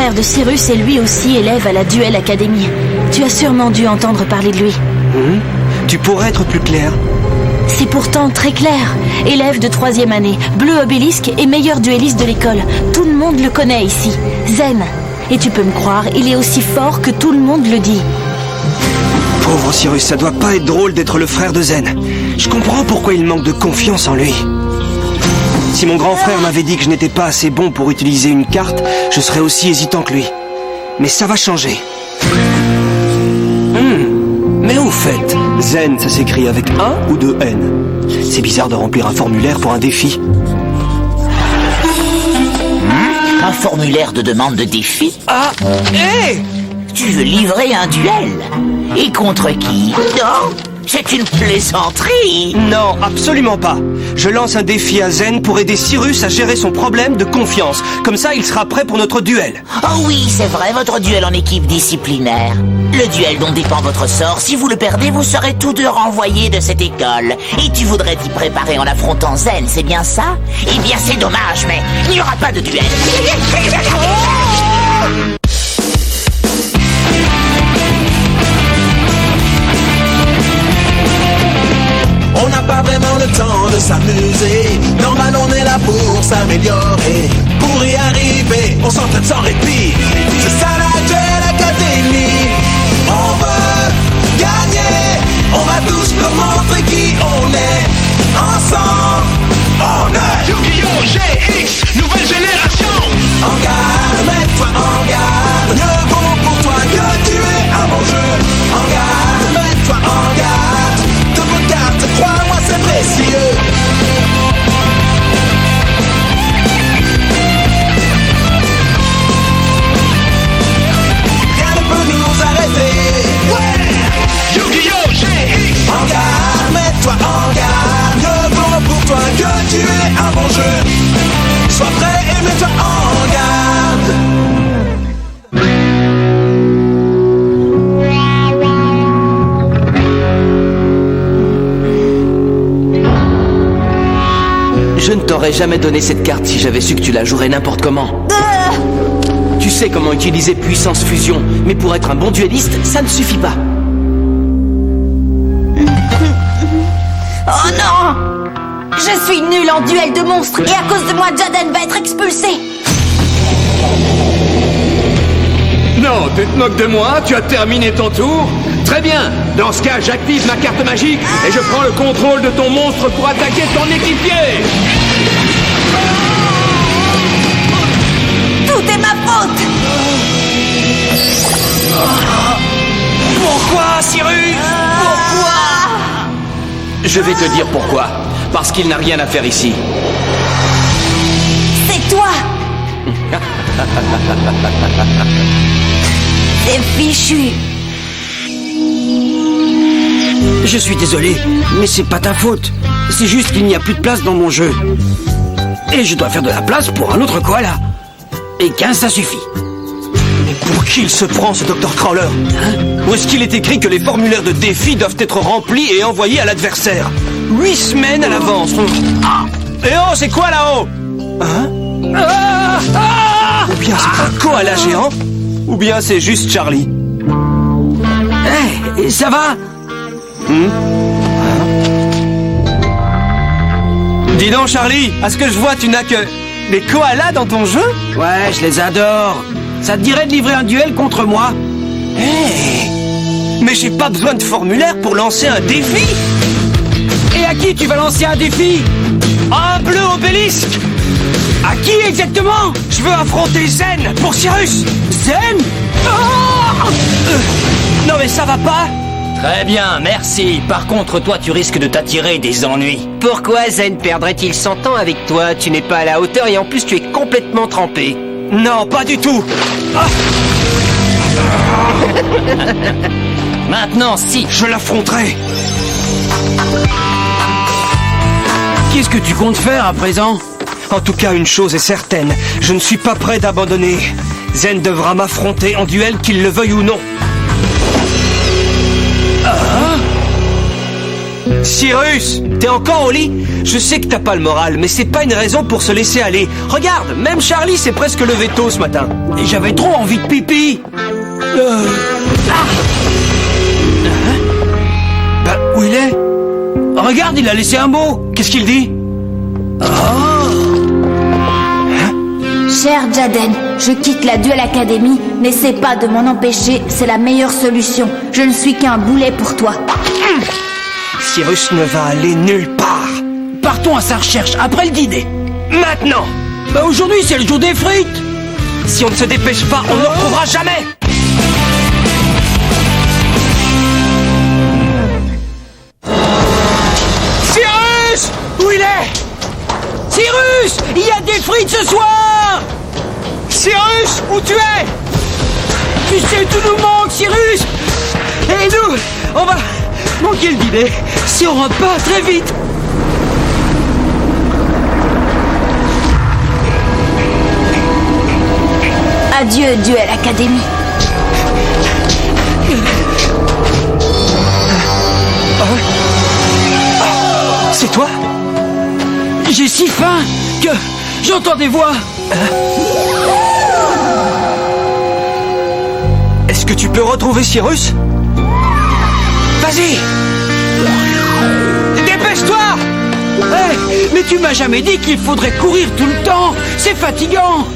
frère de Cyrus est lui aussi élève à la Duel Academy. Tu as sûrement dû entendre parler de lui. Tu pourrais être plus clair? C'est pourtant très clair. Élève de 3e année, bleu obélisque et meilleur duelliste de l'école. Tout le monde le connaît ici. Zen. Et tu peux me croire, il est aussi fort que tout le monde le dit. Pauvre Cyrus, ça doit pas être drôle d'être le frère de Zen. Je comprends pourquoi il manque de confiance en lui. Si mon grand frère m'avait dit que je n'étais pas assez bon pour utiliser une carte, je serais aussi hésitant que lui. Mais ça va changer. Mais au fait, Zen, ça s'écrit avec un ou deux N? C'est bizarre de remplir un formulaire pour un défi. Un formulaire de demande de défi? Ah, hé! Tu veux livrer un duel? Et contre qui? Non, c'est une plaisanterie. Non, absolument pas. Je lance un défi à Zen pour aider Cyrus à gérer son problème de confiance. Comme ça, il sera prêt pour notre duel. Oh oui, c'est vrai, votre duel en équipe disciplinaire. Le duel dont dépend votre sort. Si vous le perdez, vous serez tous deux renvoyés de cette école. Et tu voudrais t'y préparer en affrontant Zen, c'est bien ça? Eh bien, c'est dommage, mais il n'y aura pas de duel. On n'a pas vraiment le temps de s'amuser. Normal, on est là pour s'améliorer. Pour y arriver, on s'entraîne sans répit. C'est ça la Duel Academy. On veut gagner. On va tous leur montrer qui on est. Ensemble, on est Yu-Gi-Oh! GX, nouvelle génération. en garde, mets-toi en garde. Mieux vaut pour toi que tu es un bon jeu. En garde, mets-toi en garde. De vos cartes, crois-moi, c'est précieux. Rien ne peut nous arrêter. Ouais. Yu-Gi-Oh! GX. En garde, mets-toi en garde. Mieux vaut pour toi que tu es un bon jeu. Sois prêt et mets-toi en garde. Je ne t'aurais jamais donné cette carte si j'avais su que tu la jouerais n'importe comment. Tu sais comment utiliser puissance fusion, mais pour être un bon duelliste, ça ne suffit pas. Oh non! Je suis nulle en duel de monstres et à cause de moi, Jaden va être expulsé. Non, tu te moques de moi, tu as terminé ton tour. Très bien, dans ce cas, j'active ma carte magique et je prends le contrôle de ton monstre pour attaquer ton équipier. Tout est ma faute. Pourquoi, Cyrus? Pourquoi? Je vais te dire pourquoi. Parce qu'il n'a rien à faire ici. C'est toi. C'est fichu. Je suis désolé, mais c'est pas ta faute. C'est juste qu'il n'y a plus de place dans mon jeu. Et je dois faire de la place pour un autre koala. Et 15, ça suffit. Pour qui il se prend, ce Dr. Crawler? Où est-ce qu'il est écrit que les formulaires de défi doivent être remplis et envoyés à l'adversaire? 8 semaines à l'avance. Et oh, c'est quoi là-haut? Ou bien c'est un koala géant, ou bien c'est juste Charlie. Hé, ça va? Dis donc, Charlie, à ce que je vois, tu n'as que des koalas dans ton jeu? Ouais, je les adore. Ça te dirait de livrer un duel contre moi? Hé! Mais j'ai pas besoin de formulaire pour lancer un défi! Et à qui tu vas lancer un défi? Un bleu obélisque! À qui exactement? Je veux affronter Zen pour Cyrus! Zen? Non mais ça va pas? Très bien, merci. Par contre, toi, tu risques de t'attirer des ennuis. Pourquoi Zen perdrait-il son temps avec toi? Tu n'es pas à la hauteur et en plus tu es complètement trempé. Non, pas du tout! Maintenant, si. Je l'affronterai! Qu'est-ce que tu comptes faire à présent? En tout cas, une chose est certaine, je ne suis pas prêt d'abandonner. Zen devra m'affronter en duel, qu'il le veuille ou non. Cyrus, t'es encore au lit? Je sais que t'as pas le moral, mais c'est pas une raison pour se laisser aller. Regarde, même Charlie s'est presque levé tôt ce matin. Et j'avais trop envie de pipi. Bah, où il est? Regarde, il a laissé un mot. Qu'est-ce qu'il dit? Cher Jaden, je quitte la Duel Academy. N'essaie pas de m'en empêcher, c'est la meilleure solution. Je ne suis qu'un boulet pour toi. Cyrus ne va aller nulle part. Partons à sa recherche après le dîner. Maintenant! Bah aujourd'hui, c'est le jour des frites. Si on ne se dépêche pas, on ne le retrouvera jamais! Cyrus! Où il est? Cyrus! Il y a des frites ce soir! Cyrus, où tu es? Tu sais, tout nous manque, Cyrus! Et nous, on va manquer le dîner si on rentre pas très vite. Adieu, Duel Academy. C'est toi? J'ai si faim que j'entends des voix. Est-ce que tu peux retrouver Cyrus? Vas-y! Dépêche-toi! Hey, mais tu m'as jamais dit qu'il faudrait courir tout le temps. C'est fatigant.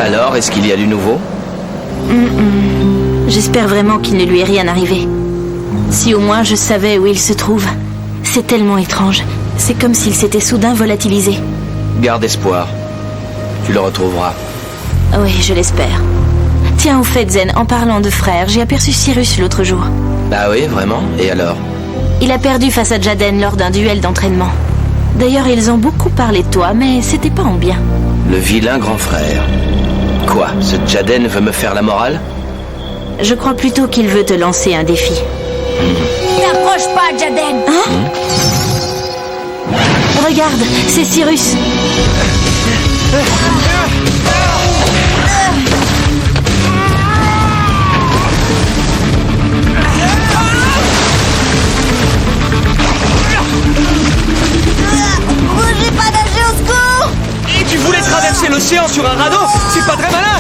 Alors, est-ce qu'il y a du nouveau? J'espère vraiment qu'il ne lui est rien arrivé. Si au moins je savais où il se trouve. C'est tellement étrange. C'est comme s'il s'était soudain volatilisé. Garde espoir. Tu le retrouveras. Oui, je l'espère. Tiens, au fait, Zen, en parlant de frères, j'ai aperçu Cyrus l'autre jour. Ah oui, vraiment? Et alors? Il a perdu face à Jaden lors d'un duel d'entraînement. D'ailleurs, ils ont beaucoup parlé de toi, mais c'était pas en bien. Le vilain grand frère. Quoi? Ce Jaden veut me faire la morale? Je crois plutôt qu'il veut te lancer un défi. T'approches pas, Jaden! Hein? Regarde, c'est Cyrus. J'ai pas nagé au secours! Et tu voulais traverser l'océan sur un radeau? C'est pas très malin!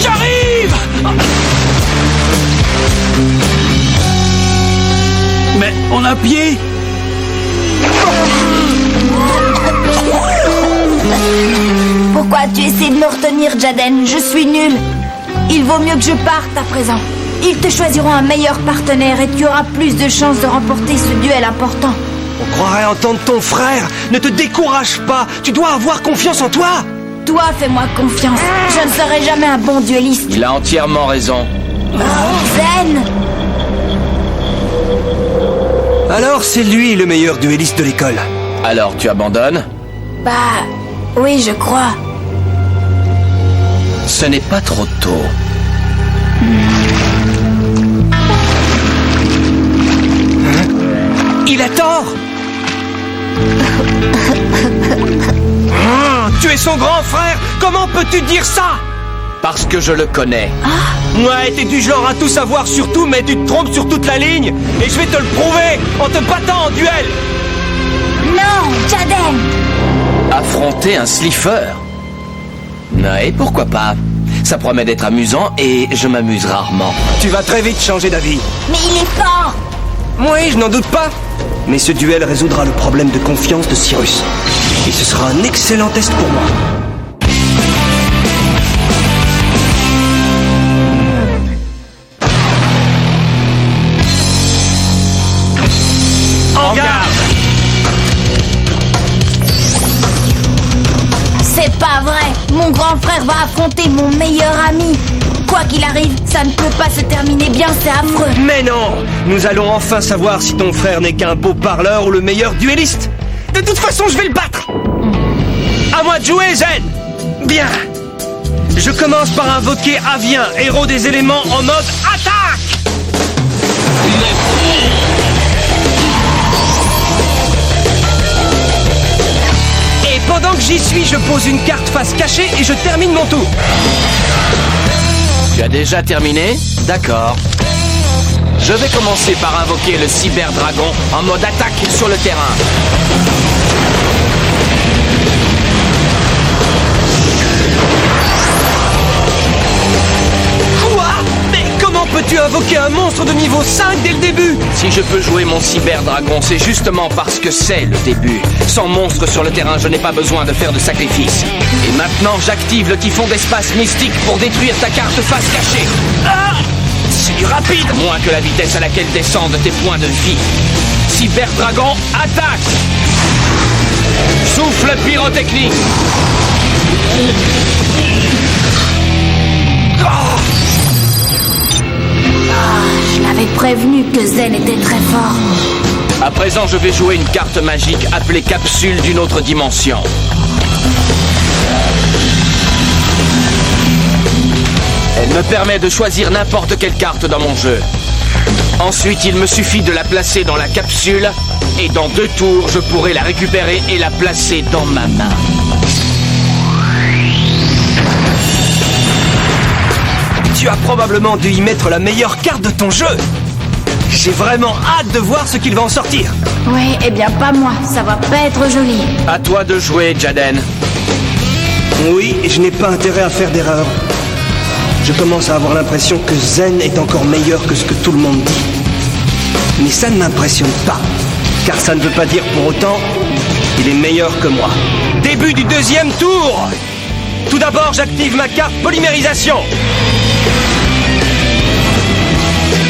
J'arrive! Mais on a pied. Pourquoi tu essaies de me retenir, Jaden? Je suis nulle. Il vaut mieux que je parte à présent. Ils te choisiront un meilleur partenaire et tu auras plus de chances de remporter ce duel important. On croirait entendre ton frère. Ne te décourage pas. Tu dois avoir confiance en toi. Toi, fais-moi confiance. Je ne serai jamais un bon duelliste. Il a entièrement raison. Zen! Alors c'est lui le meilleur duelliste de l'école. Alors, tu abandonnes? Bah, oui, je crois. Ce n'est pas trop tôt. Il a tort. Tu es son grand frère. Comment peux-tu dire ça? Parce que je le connais. Ouais, t'es du genre à tout savoir sur tout, mais tu te trompes sur toute la ligne. Et je vais te le prouver en te battant en duel. Non, Jaden! Affronter un sliffer? Ouais, pourquoi pas? Ça promet d'être amusant et je m'amuse rarement. Tu vas très vite changer d'avis. Mais il est fort! Oui, je n'en doute pas. Mais ce duel résoudra le problème de confiance de Cyrus. Et ce sera un excellent test pour moi. En garde! C'est pas vrai! Mon grand frère va affronter mon meilleur ami! Quoi qu'il arrive, ça ne peut pas se terminer bien, c'est affreux! Mais non! Nous allons enfin savoir si ton frère n'est qu'un beau parleur ou le meilleur duelliste! De toute façon, je vais le battre! À moi de jouer, Zen! Bien! Je commence par invoquer Avien, héros des éléments, en mode attaque! Tant que j'y suis, je pose une carte face cachée et je termine mon tour. Tu as déjà terminé? D'accord. Je vais commencer par invoquer le cyberdragon en mode attaque sur le terrain. Quoi? Mais comment peux-tu invoquer un monstre de niveau 5 dès le début? Si je peux jouer mon cyberdragon, c'est justement parce que c'est le début. Sans monstre sur le terrain, je n'ai pas besoin de faire de sacrifice. Et maintenant, j'active le typhon d'espace mystique pour détruire ta carte face cachée. Ah! C'est du rapide! Moins que la vitesse à laquelle descendent tes points de vie. Cyberdragon, attaque! Souffle pyrotechnique! Je l'avais prévenu que Zen était très fort. À présent, je vais jouer une carte magique appelée Capsule d'une autre dimension. Elle me permet de choisir n'importe quelle carte dans mon jeu. Ensuite, il me suffit de la placer dans la capsule et dans 2 tours, je pourrai la récupérer et la placer dans ma main. Tu as probablement dû y mettre la meilleure carte de ton jeu. J'ai vraiment hâte de voir ce qu'il va en sortir. Oui, eh bien pas moi, ça va pas être joli. À toi de jouer, Jaden. Oui, je n'ai pas intérêt à faire d'erreur. Je commence à avoir l'impression que Zen est encore meilleur que ce que tout le monde dit. Mais ça ne m'impressionne pas, car ça ne veut pas dire pour autant qu'il est meilleur que moi. Début du 2e tour. Tout d'abord, j'active ma carte polymérisation.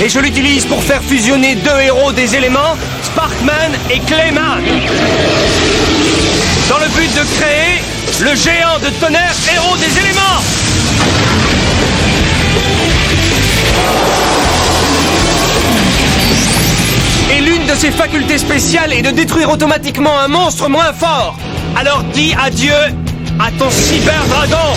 Et je l'utilise pour faire fusionner 2 héros des éléments, Sparkman et Clayman. Dans le but de créer le géant de tonnerre héros des éléments. Et l'une de ses facultés spéciales est de détruire automatiquement un monstre moins fort. Alors dis adieu à ton cyberdragon.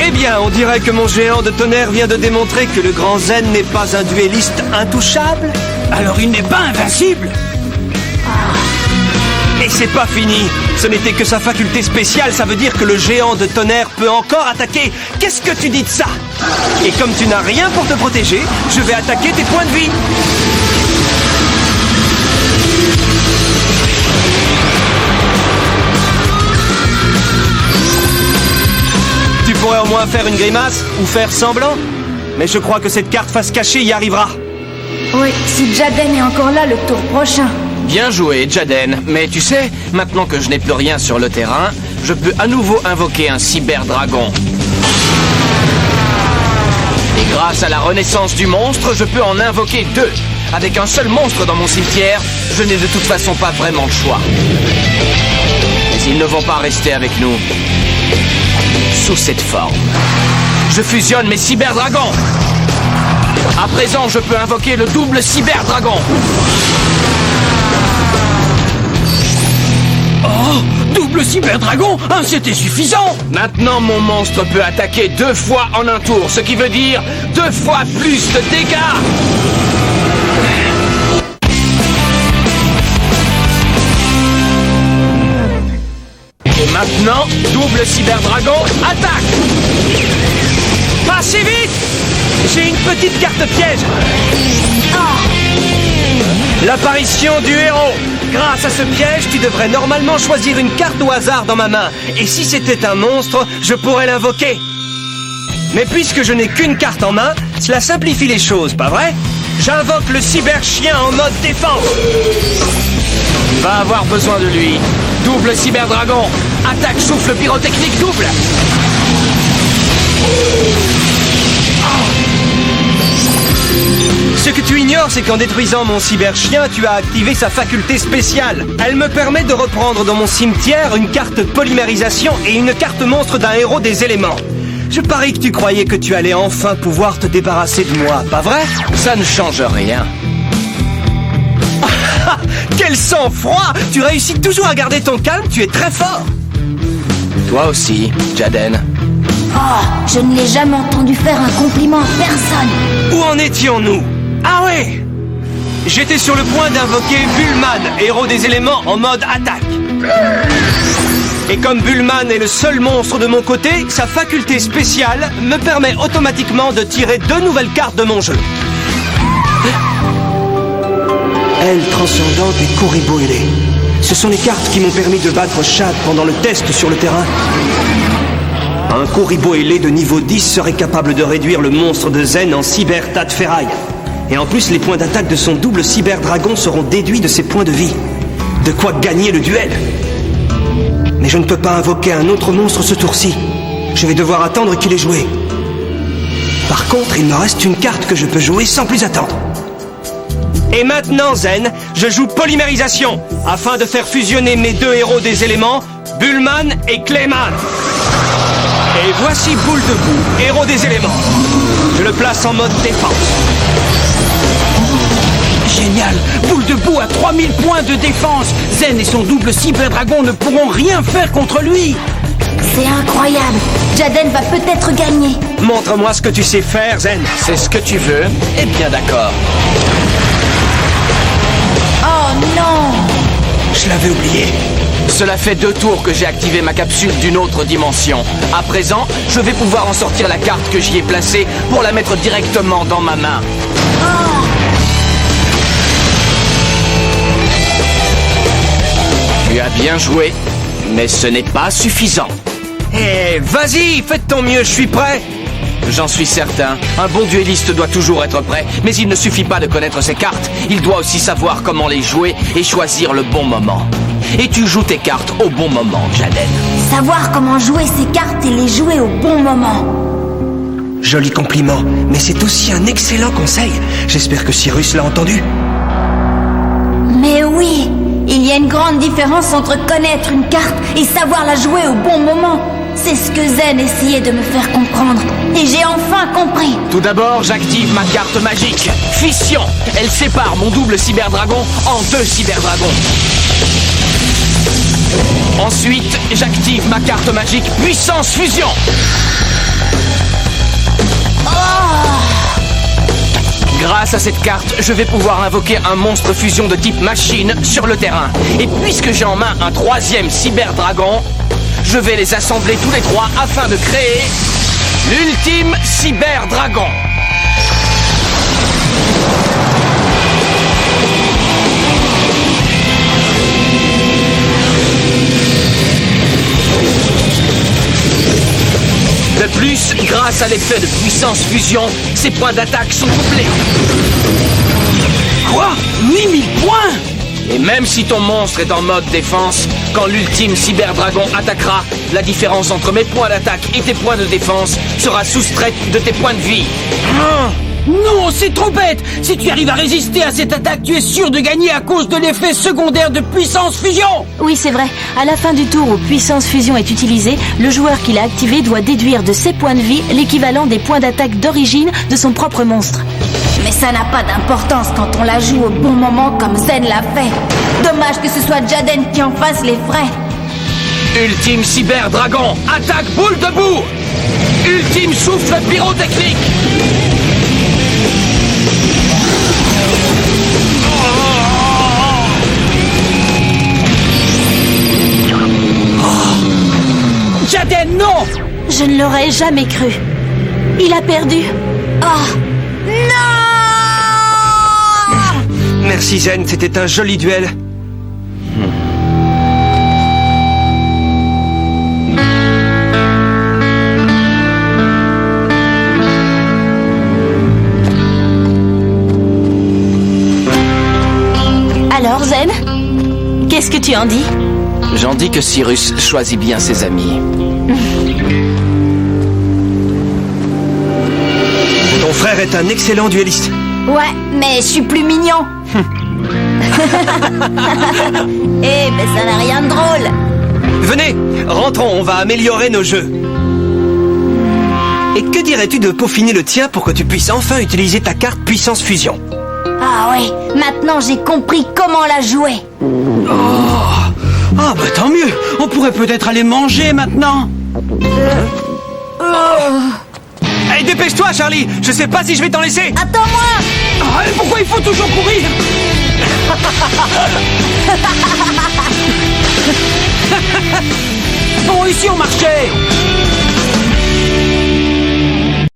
Eh bien, on dirait que mon géant de tonnerre vient de démontrer que le grand Zen n'est pas un duelliste intouchable. Alors il n'est pas invincible. Et c'est pas fini. Ce n'était que sa faculté spéciale, ça veut dire que le géant de tonnerre peut encore attaquer. Qu'est-ce que tu dis de ça? Et comme tu n'as rien pour te protéger, je vais attaquer tes points de vie. Tu pourrais au moins faire une grimace ou faire semblant. Mais je crois que cette carte face cachée y arrivera. Oui, si Jaden est encore là le tour prochain. Bien joué, Jaden. Mais tu sais, maintenant que je n'ai plus rien sur le terrain, je peux à nouveau invoquer un cyberdragon. Et grâce à la renaissance du monstre, je peux en invoquer 2. Avec un seul monstre dans mon cimetière, je n'ai de toute façon pas vraiment le choix. Mais ils ne vont pas rester avec nous. Sous cette forme. Je fusionne mes cyberdragons. À présent, je peux invoquer le double cyberdragon. Oh, double cyberdragon, c'était suffisant. Maintenant, mon monstre peut attaquer 2 fois en un tour, ce qui veut dire 2 fois plus de dégâts. Et maintenant, double cyberdragon, attaque. Pas si vite. J'ai une petite carte piège. L'apparition du héros. Grâce à ce piège, tu devrais normalement choisir une carte au hasard dans ma main. Et si c'était un monstre, je pourrais l'invoquer. Mais puisque je n'ai qu'une carte en main, cela simplifie les choses, pas vrai? J'invoque le cyber-chien en mode défense. Va avoir besoin de lui. Double cyberdragon. Attaque souffle pyrotechnique double. Ce que tu ignores, c'est qu'en détruisant mon cyber-chien, tu as activé sa faculté spéciale. Elle me permet de reprendre dans mon cimetière une carte polymérisation et une carte monstre d'un héros des éléments. Je parie que tu croyais que tu allais enfin pouvoir te débarrasser de moi, pas vrai? Ça ne change rien. Quel sang-froid! Tu réussis toujours à garder ton calme, tu es très fort. Toi aussi, Jaden. Oh, je ne l'ai jamais entendu faire un compliment à personne. Où en étions-nous? Ah ouais! J'étais sur le point d'invoquer Bullman, héros des éléments, en mode attaque. Et comme Bulman est le seul monstre de mon côté, sa faculté spéciale me permet automatiquement de tirer 2 nouvelles cartes de mon jeu. Aile transcendante et Kuribo ailé. Ce sont les cartes qui m'ont permis de battre Chad pendant le test sur le terrain. Un Kuribo ailé de niveau 10 serait capable de réduire le monstre de Zen en cyber tas de ferraille. Et en plus, les points d'attaque de son double cyber dragon seront déduits de ses points de vie. De quoi gagner le duel. Mais je ne peux pas invoquer un autre monstre ce tour-ci. Je vais devoir attendre qu'il ait joué. Par contre, il me reste une carte que je peux jouer sans plus attendre. Et maintenant, Zen, je joue Polymérisation, afin de faire fusionner mes 2 héros des éléments, Bulman et Clayman. Et voici Boule de Boue, héros des éléments. Je le place en mode défense. Génial! Boule de Boue à 3000 points de défense! Zen et son double cyberdragon ne pourront rien faire contre lui! C'est incroyable. Jaden va peut-être gagner. Montre-moi ce que tu sais faire, Zen. C'est ce que tu veux? Eh bien d'accord. Oh non! Je l'avais oublié. Cela fait 2 tours que j'ai activé ma capsule d'une autre dimension. À présent, je vais pouvoir en sortir la carte que j'y ai placée pour la mettre directement dans ma main. Oh! Tu as bien joué, mais ce n'est pas suffisant. Eh, vas-y, fais de ton mieux, je suis prêt. J'en suis certain. Un bon duelliste doit toujours être prêt, mais il ne suffit pas de connaître ses cartes. Il doit aussi savoir comment les jouer et choisir le bon moment. Et tu joues tes cartes au bon moment, Jaden. Savoir comment jouer ses cartes et les jouer au bon moment. Joli compliment, mais c'est aussi un excellent conseil. J'espère que Cyrus l'a entendu. Mais oui, il y a une grande différence entre connaître une carte et savoir la jouer au bon moment. C'est ce que Zen essayait de me faire comprendre. Et j'ai enfin compris. Tout d'abord, j'active ma carte magique. Fission. Elle sépare mon double cyberdragon en 2 cyberdragons. Ensuite, j'active ma carte magique Puissance Fusion. Grâce à cette carte, je vais pouvoir invoquer un monstre fusion de type machine sur le terrain. Et puisque j'ai en main un 3e cyberdragon, je vais les assembler tous les 3 afin de créer l'ultime cyberdragon. De plus, grâce à l'effet de puissance fusion, ses points d'attaque sont couplés. Quoi? 8000 points? Et même si ton monstre est en mode défense, quand l'ultime cyberdragon attaquera, la différence entre mes points d'attaque et tes points de défense sera soustraite de tes points de vie. Non, c'est trop bête! Si tu arrives à résister à cette attaque, tu es sûr de gagner à cause de l'effet secondaire de puissance fusion! Oui, c'est vrai. À la fin du tour où Puissance Fusion est utilisée, le joueur qui l'a activé doit déduire de ses points de vie l'équivalent des points d'attaque d'origine de son propre monstre. Mais ça n'a pas d'importance quand on la joue au bon moment comme Zen l'a fait. Dommage que ce soit Jaden qui en fasse les frais. Ultime cyberdragon, attaque boule de boue! Ultime souffle pyrotechnique! Jaden, non! Je ne l'aurais jamais cru. Il a perdu. Oh non! Merci Zen, c'était un joli duel. Alors, Zen, qu'est-ce que tu en dis? J'en dis que Cyrus choisit bien ses amis. Ton frère est un excellent duelliste. Ouais, mais je suis plus mignon. Eh, mais ça n'a rien de drôle. Venez, rentrons, on va améliorer nos jeux. Et que dirais-tu de peaufiner le tien pour que tu puisses enfin utiliser ta carte Puissance Fusion? Ah oui, maintenant j'ai compris comment la jouer. Ah bah tant mieux! On pourrait peut-être aller manger maintenant! Allez, dépêche-toi, Charlie. Je sais pas si je vais t'en laisser. Attends-moi! Ah, pourquoi il faut toujours courir? réussi au marché.